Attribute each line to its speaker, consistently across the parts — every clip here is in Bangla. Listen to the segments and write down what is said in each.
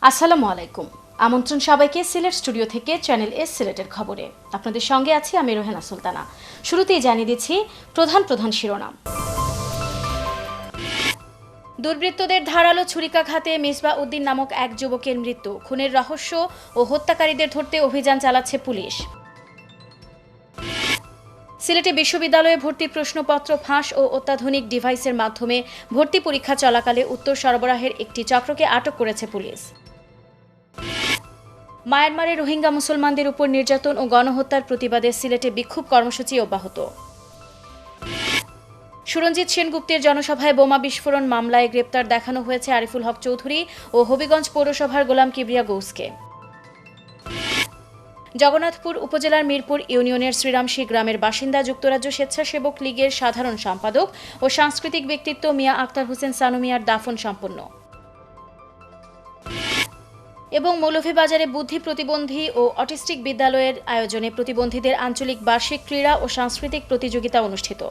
Speaker 1: আসসালামু আলাইকুম। আমন্ত্রণ সবাইকে সিলেট স্টুডিও থেকে চ্যানেল এস সিলেটের খবরে। আপনাদের সঙ্গে আছি আমি রোহেনা সুলতানা। শুরুতেই জানিয়ে দিচ্ছি প্রধান শিরোনাম। দুর্বৃত্তদের ধারালো ছুরিকাঘাতে মিসবাহ উদ্দিন নামক এক যুবকের মৃত্যু। খুনের রহস্য ও হত্যাকারীদের ধরতে অভিযান চালাচ্ছে পুলিশ। সিলেটে বিশ্ববিদ্যালয়ে ভর্তির প্রশ্নপত্র ফাঁস ও অত্যাধুনিক ডিভাইসের মাধ্যমে ভর্তি পরীক্ষা চলাকালে উত্তর সরবরাহের একটি চক্রকে আটক করেছে পুলিশ। মায়ানমারে রোহিঙ্গা মুসলমানদের উপর নির্যাতন ও গণহত্যার প্রতিবাদে সিলেটে বিক্ষোভ কর্মসূচি অব্যাহত। সুরঞ্জিত সেনগুপ্তের জনসভায় বোমা বিস্ফোরণ মামলায় গ্রেপ্তার দেখানো হয়েছে আরিফুল হক চৌধুরী ও হবিগঞ্জ পৌরসভার গোলাম কিবরিয়া গৌসকে। জগন্নাথপুর উপজেলার মিরপুর ইউনিয়নের শ্রীরামশী গ্রামের বাসিন্দা যুক্তরাজ্য স্বেচ্ছাসেবক লীগের সাধারণ সম্পাদক ও সাংস্কৃতিক ব্যক্তিত্ব মিয়া আক্তার হোসেন সানু মিয়ার দাফন সম্পন্ন। এবং মৌলভীবাজারে বুদ্ধি প্রতিবন্ধী ও অটিস্টিক বিদ্যালয়ের আয়োজনে প্রতিবন্ধীদের আঞ্চলিক বার্ষিক ক্রীড়া ও সাংস্কৃতিক প্রতিযোগিতা অনুষ্ঠিত।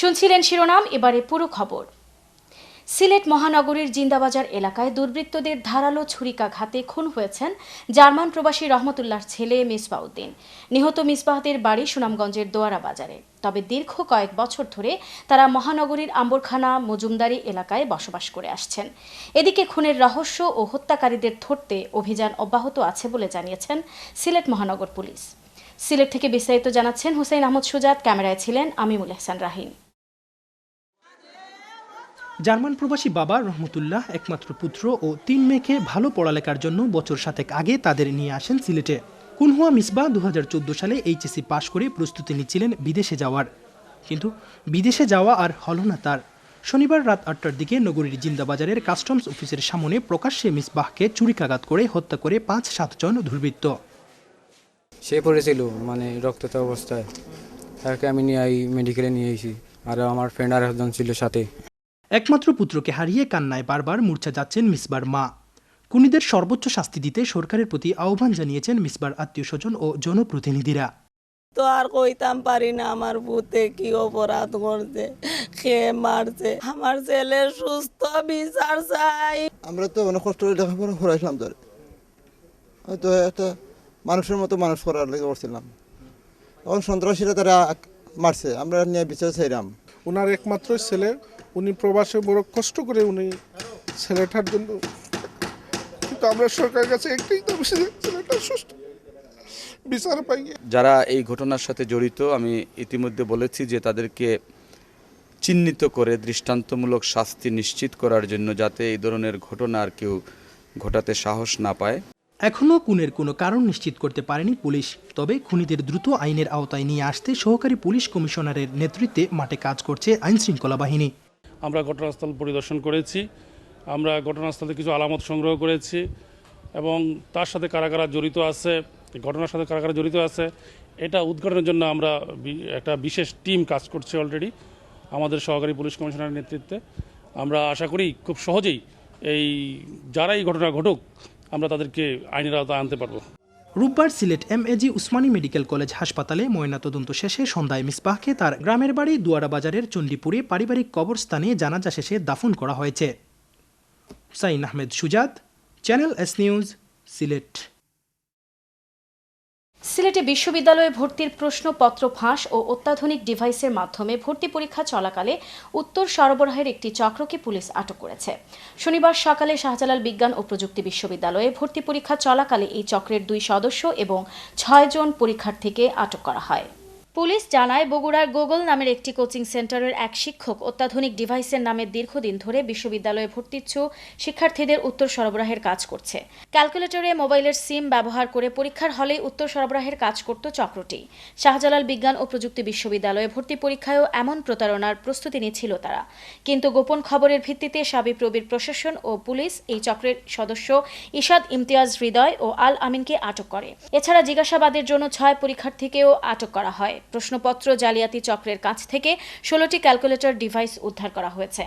Speaker 1: শুনছিলেন শিরোনাম, এবারে পুরো খবর। সিলেট মহানগরীর জিন্দাবাজার এলাকায় দুর্বৃত্তদের ধারালো ছুরিকাঘাতে খুন হয়েছেন জার্মান প্রবাসী রহমতুল্লাহর ছেলে মিসবাহ উদ্দিন। নিহত মিসবাহদের বাড়ি সুনামগঞ্জের দোয়ারা বাজারে। তবে দীর্ঘ কয়েক বছর ধরে তারা মহানগরীর আম্বরখানা মজুমদারি এলাকায় বসবাস করে আসছেন। এদিকে খুনের রহস্য ও হত্যাকারীদের ধরতে অভিযান অব্যাহত আছে বলে জানিয়েছেন সিলেট মহানগর পুলিশ। সিলেট থেকে বিস্তারিত জানাচ্ছেন হুসাইন আহমদ সুজাত, ক্যামেরায় ছিলেন আমিমুল এহসান রাহিন।
Speaker 2: জার্মান প্রবাসী বাবা রহমতুল্লাহ একমাত্র পুত্র ও 3 মেয়েকে ভালো পড়ালেখার জন্য বছর 7 আগে তাদের নিয়ে আসেন সিলেটে। খুন হওয়া মিসবাহ 2014 সালে এইচএসসি পাশ করে প্রস্তুতি নিচ্ছিলেন বিদেশে যাওয়ার, কিন্তু বিদেশে যাওয়া আর হল না তার। শনিবার রাত 8টার দিকে নগরীর জিন্দাবাজারের কাস্টমস অফিসের সামনে প্রকাশ্যে মিসবাহকে ছুরিকাঘাত করে হত্যা করে 5-7 জন দুর্বৃত্ত।
Speaker 3: সে পড়েছিল রক্তাক্ত অবস্থায়, তাকে আমি মেডিকেলে নিয়ে এসেছি, আর আমার ফ্রেন্ড আর একজন ছিল সাথে।
Speaker 2: একমাত্র পুত্রকে হারিয়ে কান্নায় বারবার মূর্ছা যাচ্ছেন মিসবার মা। খুনিদের সর্বোচ্চ শাস্তি দিতে সরকারের প্রতি আহ্বান জানিয়েছেন মিসবার আত্মীয় স্বজন ও জনপ্রতিনিধিরা।
Speaker 4: তো আর কইতাম পারি না আমার ভূতে কি অপরাধ করছে, খেয়ে মারছে। আমার ছেলে সুস্থ বিচার চাই।
Speaker 5: আমরা তো অনেক কষ্ট করে লেখাপড়া করাইছিলাম, ধরে হয়তো একটা মানুষের মতো মানুষ করার লেগে করছিলাম। তখন সন্ত্রাসীরা তারা মারছে, আমরা নিয়ে বিচার চাইলাম।
Speaker 6: ওনার একমাত্র ছেলে, উনি প্রবাসে বড় কষ্ট করে উনি ছেলেটার জন্য, কিন্তু আমরা সরকারের কাছে একটাই দাবি, ছেলেটা সুস্থ বিচার পাই।
Speaker 7: যারা এই ঘটনার সাথে জড়িত আমি ইতিমধ্যে বলেছি যে তাদেরকে চিহ্নিত করে দৃষ্টান্তমূলক শাস্তি নিশ্চিত করার জন্য, যাতে এই ধরনের ঘটনা আর কেউ ঘটাতে সাহস না পায়।
Speaker 2: এখনও খুনের কোনো কারণ নিশ্চিত করতে পারেনি পুলিশ। তবে খুনিদের দ্রুত আইনের আওতায় নিয়ে আসতে সহকারী পুলিশ কমিশনারের নেতৃত্বে মাঠে কাজ করছে আইনশৃঙ্খলা বাহিনী।
Speaker 8: আমরা ঘটনাস্থল পরিদর্শন করেছি, আমরা ঘটনাস্থলে কিছু আলামত সংগ্রহ করেছি এবং তার সাথে কারা কারা জড়িত আছে, ঘটনার সাথে কারা কারা জড়িত আছে এটা উদ্ঘাটনের জন্য আমরা একটা বিশেষ টিম কাজ করছে অলরেডি আমাদের সহকারী পুলিশ কমিশনারের নেতৃত্বে। আমরা আশা করি খুব সহজেই যারা এই ঘটনা ঘটুক আমরা তাদেরকে আইনের আওতায় আনতে পারবো।
Speaker 2: রোববার Sylhet MAG Usmani medical college হাসপাতালে ময়নাতদন্ত শেষে সন্ধ্যায় মিসবাহকে তার গ্রামের বাড়ি দুয়ারা বাজারের চণ্ডীপুরে পারিবারিক কবরস্থানে জানাজা শেষে দাফন করা হয়েছে। হুসাইন আহমেদ সুজাত, চ্যানেল এস নিউজ, সিলেট।
Speaker 1: সিলেটে বিশ্ববিদ্যালয়ে ভর্তির প্রশ্নপত্র ফাঁস ও অত্যাধুনিক ডিভাইসের মাধ্যমে ভর্তি পরীক্ষা চলাকালে উত্তর সরবরাহের একটি চক্রকে পুলিশ আটক করেছে। শনিবার সকালে শাহজালাল বিজ্ঞান ও প্রযুক্তি বিশ্ববিদ্যালয়ে ভর্তি পরীক্ষা চলাকালে এই চক্রের 2 সদস্য এবং 6 জন পরীক্ষার্থীকে আটক করা হয়। পুলিশ জানায়, বগুড়ার গুগল নামের একটি কোচিং সেন্টারের এক শিক্ষক অত্যাধুনিক ডিভাইসের নামে দীর্ঘদিন ধরে বিশ্ববিদ্যালয়ে ভর্তিচ্ছু শিক্ষার্থীদের উত্তর সরবরাহের কাজ করছে। ক্যালকুলেটরে মোবাইলের সিম ব্যবহার করে পরীক্ষার হলেই উত্তর সরবরাহের কাজ করত চক্রটি। শাহজালাল বিজ্ঞান ও প্রযুক্তি বিশ্ববিদ্যালয়ে ভর্তি পরীক্ষায়ও এমন প্রতারণার প্রস্তুতি নিচ্ছিল তারা, কিন্তু গোপন খবরের ভিত্তিতে শাবিপ্রবির প্রশাসন ও পুলিশ এই চক্রের সদস্য ইশাদ ইমতিয়াজ হৃদয় ও আল আমিনকে আটক করে। এছাড়া জিজ্ঞাসাবাদের জন্য 6 পরীক্ষার্থীকেও আটক করা হয়। প্রশ্নপত্র জালিয়াতি চক্রের কাছ থেকে 16টি ক্যালকুলেটর ডিভাইস উদ্ধার করা হয়েছে।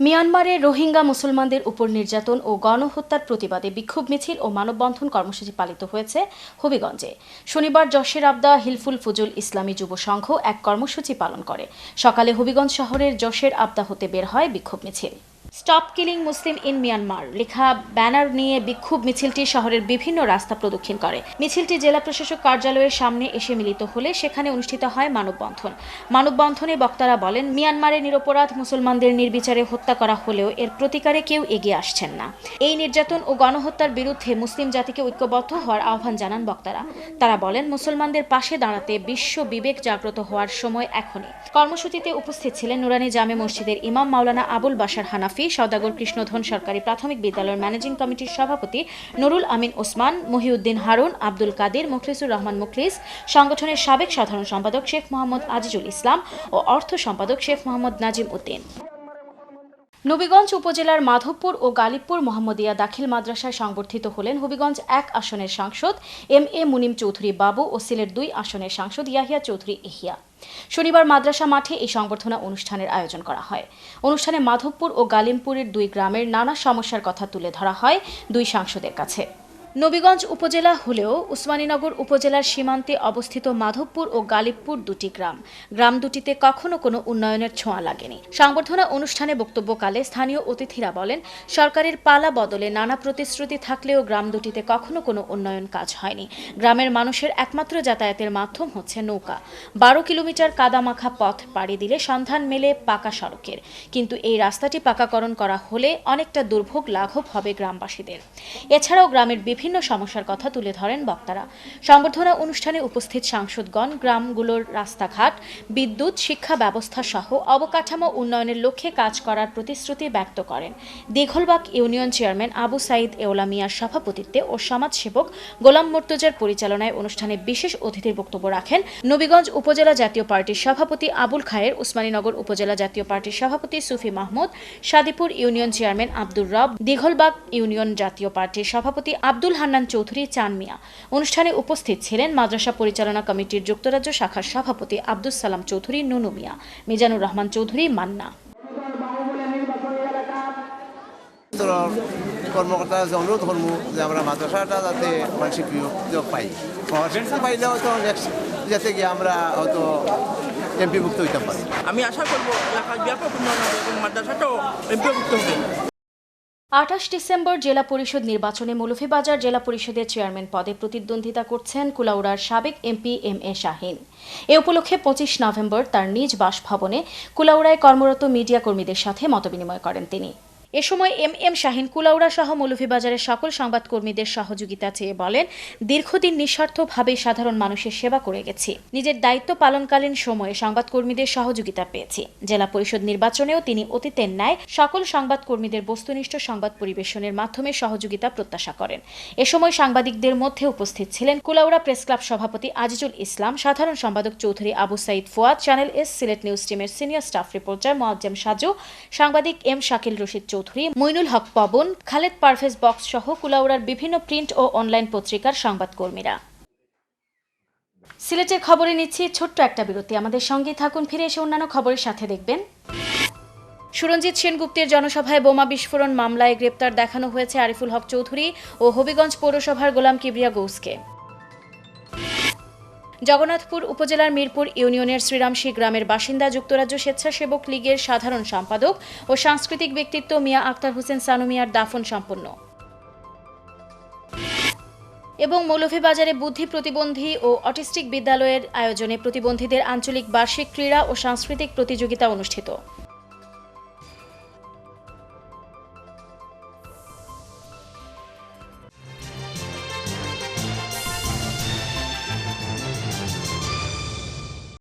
Speaker 1: মিয়ানমারে রোহিঙ্গা মুসলমানদের উপর নির্যাতন ও গণহত্যার প্রতিবাদে বিক্ষোভ মিছিল ও মানববন্ধন কর্মসূচি পালিত হয়েছে হবিগঞ্জে। শনিবার যশের আবদা হিলফুল ফুজুল ইসলামী যুব সংঘ এক কর্মসূচি পালন করে। সকালে হবিগঞ্জ শহরের যশের আবদা হতে বের হয় বিক্ষোভ মিছিল। Stop killing Muslim in Myanmar লেখা ব্যানার নিয়ে বিক্ষোভ মিছিলটি শহরের বিভিন্ন রাস্তা প্রদক্ষিণ করে। মিছিলটি জেলা প্রশাসক কার্যালয়ের সামনে এসে মিলিত হলে সেখানে অনুষ্ঠিত হয় মানববন্ধন। মানববন্ধনে বক্তারা বলেন, মিয়ানমারে নিরপরাধ মুসলমানদের নির্বিচারে হত্যা করা হলেও এর প্রতিকারে কেউ এগিয়ে আসছেন না। এই নির্যাতন ও গণহত্যার বিরুদ্ধে মুসলিম জাতিকে ঐক্যবদ্ধ হওয়ার আহ্বান জানান বক্তারা। তারা বলেন, মুসলমানদের পাশে দাঁড়াতে বিশ্ব বিবেক জাগ্রত হওয়ার সময় এখনই। কর্মসূচিতে উপস্থিত ছিলেন নুরানি জামে মসজিদের ইমাম মাওলানা আবুল বাশার হানাফি, সওদাগর কৃষ্ণধন সরকারি প্রাথমিক বিদ্যালয়ের ম্যানেজিং কমিটির সভাপতি নুরুল আমিন ওসমান, মহিউদ্দিন হারুন, আব্দুল কাদির, মুখলিসুর রহমান মুখলিস, সংগঠনের সাবেক সাধারণ সম্পাদক শেখ মোহাম্মদ আজিজুল ইসলাম ও অর্থ সম্পাদক শেখ মোহাম্মদ নাজিম উদ্দিন। নবীগঞ্জ উপজেলার মাধবপুর ও গালিবপুর মোহাম্মদিয়া দাখিল মাদ্রাসায় সংবর্ধিত হলেন হবিগঞ্জ 1 আসনের সাংসদ এম.এ. মুনিম চৌধুরী বাবু ও সিলেট 2 আসনের সাংসদ ইয়াহিয়া চৌধুরী ইহিয়া। শনিবার মাদ্রাসা মাঠে এই সংবর্ধনা অনুষ্ঠানের আয়োজন করা হয়। অনুষ্ঠানে মাধবপুর ও গালিমপুরের 2 গ্রামের নানা সমস্যার কথা তুলে ধরা হয় 2 সাংসদের কাছে। নবীগঞ্জ উপজেলা হলেও উসমানীনগর উপজেলার সীমান্তে অবস্থিত মাধবপুর ও গালিবপুর 2টি গ্রাম দুটিতে কখনো কোনো উন্নয়নের ছোঁয়া লাগেনি। সংবর্ধনা অনুষ্ঠানে বক্তব্যকালে স্থানীয় অতিথিরা বলেন, সরকারের পালা বদলে নানা প্রতিশ্রুতি থাকলেও গ্রাম দুটিতে কখনো কোনো উন্নয়ন কাজ হয়নি। গ্রামের মানুষের একমাত্র যাতায়াতের মাধ্যম হচ্ছে নৌকা। 12 কিলোমিটার কাদামাখা পথ পাড়ি দিলে সন্ধান মেলে পাকা সড়কের, কিন্তু এই রাস্তাটি পাকাকরণ করা হলে অনেকটা দুর্ভোগ লাঘব হবে গ্রামবাসীদের। এছাড়াও গ্রামের বিভিন্ন সমস্যার কথা তুলে ধরেন বক্তারা। সংবর্ধনা অনুষ্ঠানে উপস্থিত সাংসদগণ গ্রামগুলোর রাস্তাঘাট, বিদ্যুৎ, শিক্ষা ব্যবস্থা সহ অবকাঠামো উন্নয়নের লক্ষ্যে কাজ করার প্রতিশ্রুতি ব্যক্ত করেন। দীঘলবাগ ইউনিয়ন চেয়ারম্যান আবু সাইদ এওলা মিয়ার সভাপতিত্বে ও সমাজসেবক গোলাম মর্তুজার পরিচালনায় অনুষ্ঠানে বিশেষ অতিথির বক্তব্য রাখেন নবীগঞ্জ উপজেলা জাতীয় পার্টির সভাপতি আবুল খায়ের, উসমানীনগর উপজেলা জাতীয় পার্টির সভাপতি সুফি মাহমুদ, সাদিপুর ইউনিয়ন চেয়ারম্যান আব্দুর রব, দীঘলবাগ ইউনিয়ন জাতীয় পার্টির সভাপতি আব্দুল হান্নান চৌধুরী চান মিয়া। অনুষ্ঠানে উপস্থিত ছিলেন মাদ্রাসা পরিচালনা কমিটির যুক্তরাজ্য শাখার সভাপতি আব্দুল সালাম চৌধুরী নুনু মিয়া, মিজানুর রহমান চৌধুরী মান্না।
Speaker 9: কর্মকর্তা অনুরোধ করবো যে আমরা মাদ্রাসাটা যাতে মানসিক পাই, পাইলে হয়তো নেক্সট যাতে গিয়ে আমরা হয়তো এমপিভুক্ত হইতে পারি।
Speaker 10: আমি আশা করবো এলাকার ব্যাপক উন্নয়ন হবে এবং মাদ্রাসাটাও এমপিভুক্ত হবে।
Speaker 1: 28 ডিসেম্বর জেলা পরিষদ নির্বাচনে মৌলভীবাজার জেলা পরিষদের চেয়ারম্যান পদে প্রতিদ্বন্দ্বিতা করছেন কুলাউড়ার সাবেক এমপি এম.এ. শাহীন। এ উপলক্ষে 25 নভেম্বর তার নিজ বাসভবনে কুলাউড়ায় কর্মরত মিডিয়া কর্মীদের সাথে মতবিনিময় করেন তিনি। এ সময় এম.এম. শাহীন কুলাউড়া সহ মৌলভীবাজারের সকল সংবাদকর্মীদের সহযোগিতা চেয়ে বলেন, দীর্ঘদিন নিঃস্বার্থভাবে সাধারণ মানুষের সেবা করে গেছি। নিজের দায়িত্ব পালনকালীন সময়ে সংবাদকর্মীদের সহযোগিতা পেয়েছি। জেলা পরিষদ নির্বাচনেও তিনি অতীতের ন্যায় সকল সংবাদকর্মীদের বস্তুনিষ্ঠ সংবাদ পরিবেশনের মাধ্যমে সহযোগিতা প্রত্যাশা করেন। এ সময় সাংবাদিকদের মধ্যে উপস্থিত ছিলেন কুলাউড়া প্রেস ক্লাব সভাপতি আজিজুল ইসলাম, সাধারণ সম্পাদক Chowdhury Abu Sayeed Fuad, channel S Sylhet news টিমের senior staff reporter Moazzem Saju, সাংবাদিক এম শাকিল রশিদ চৌধুরী, মইনুল হক পবন, খালেদ পারভেজ বক্স সহ কুলাউড়ার বিভিন্ন প্রিন্ট ও অনলাইন পত্রিকার সংবাদকর্মীরা। সিলেটের খবরে নিচ্ছি ছোট্ট একটা বিরতি, আমাদের সঙ্গেই থাকুন। ফিরে এসে অন্যান্য খবরের সাথে দেখবেন, সুরঞ্জিত সেনগুপ্তের জনসভায় বোমা বিস্ফোরণ মামলায় গ্রেপ্তার দেখানো হয়েছে আরিফুল হক চৌধুরী ও হবিগঞ্জ পৌরসভার গোলাম কিবরিয়া গৌসকে। জগন্নাথপুর উপজেলার মিরপুর ইউনিয়নের শ্রীরামশী গ্রামের বাসিন্দা যুক্তরাজ্য স্বেচ্ছাসেবক লীগের সাধারণ সম্পাদক ও সাংস্কৃতিক ব্যক্তিত্ব মিয়া আক্তার হোসেন সানু মিয়ার দাফন সম্পন্ন। এবং মৌলভীবাজারে বুদ্ধি প্রতিবন্ধী ও অটিস্টিক বিদ্যালয়ের আয়োজনে প্রতিবন্ধীদের আঞ্চলিক বার্ষিক ক্রীড়া ও সাংস্কৃতিক প্রতিযোগিতা অনুষ্ঠিত।